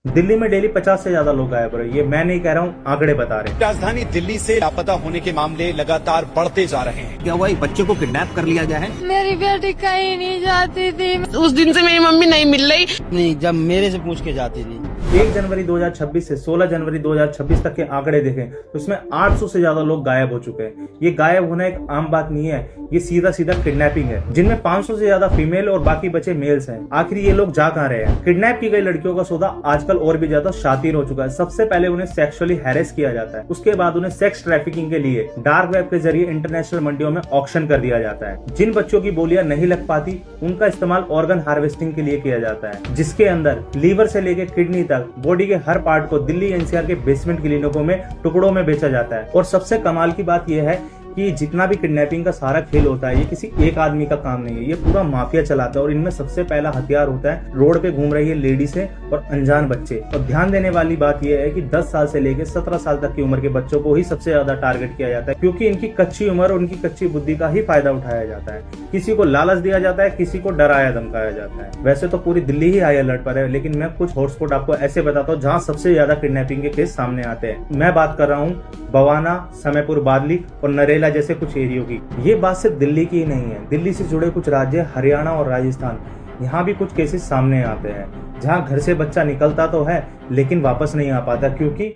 दिल्ली में डेली 50 से ज्यादा लोग गायब हो रहे हैं। ये मैं नहीं कह रहा हूँ, आंकड़े बता रहे हैं। राजधानी दिल्ली से लापता होने के मामले लगातार बढ़ते जा रहे हैं। क्या हुआ, बच्चे को किडनैप कर लिया गया है? मेरी बेटी कहीं नहीं जाती थी। उस दिन से मेरी मम्मी नहीं मिल रही। नहीं, जब मेरे से पूछ के जाती थी। 1 जनवरी 2026 से 16 जनवरी 2026 तक के आंकड़े देखें तो इसमें 800 से ज्यादा लोग गायब हो चुके हैं। ये गायब होना एक आम बात नहीं है, ये सीधा सीधा किडनैपिंग है, जिनमें 500 से ज्यादा फीमेल और बाकी बचे मेल्स हैं। आखिर ये लोग जा कहाँ रहे हैं? किडनैप की गई लड़कियों का सौदा आजकल और भी ज्यादा शातिर हो चुका है। सबसे पहले उन्हें सेक्सुअली हैरेस किया जाता है, उसके बाद उन्हें सेक्स ट्रैफिकिंग के लिए डार्क वेब के जरिए इंटरनेशनल मंडियों में ऑक्शन कर दिया जाता है। जिन बच्चों की बोलियां नहीं लग पाती उनका इस्तेमाल ऑर्गन हार्वेस्टिंग के लिए किया जाता है, जिसके अंदर लीवर से लेकर किडनी तक बॉडी के हर पार्ट को दिल्ली एनसीआर के बेसमेंट क्लिनिकों में टुकड़ों में बेचा जाता है। और सबसे कमाल की बात यह है कि जितना भी किडनैपिंग का सारा खेल होता है ये किसी एक आदमी का काम नहीं है, ये पूरा माफिया चलाता है। और इनमें सबसे पहला हथियार होता है रोड पे घूम रही है लेडीजें और अनजान बच्चे। और ध्यान देने वाली बात यह है कि 10 साल से लेकर 17 साल तक की उम्र के बच्चों को ही सबसे ज्यादा टारगेट किया जाता है, क्योंकि इनकी कच्ची उम्र और उनकी कच्ची बुद्धि का ही फायदा उठाया जाता है। किसी को लालच दिया जाता है, किसी को डराया धमकाया जाता है। वैसे तो पूरी दिल्ली ही हाई अलर्ट पर है, लेकिन मैं कुछ हॉटस्पॉट आपको ऐसे बताता हूँ जहाँ सबसे ज्यादा किडनैपिंग के केस सामने आते हैं। मैं बात कर रहा हूँ बवाना, समयपुर, बादली और नरेला जैसे कुछ एरियो की। ये बात सिर्फ दिल्ली की ही नहीं है, दिल्ली से जुड़े कुछ राज्य हरियाणा और राजस्थान, यहाँ भी कुछ केसेस सामने आते हैं जहाँ घर से बच्चा निकलता तो है लेकिन वापस नहीं आ पाता, क्योंकि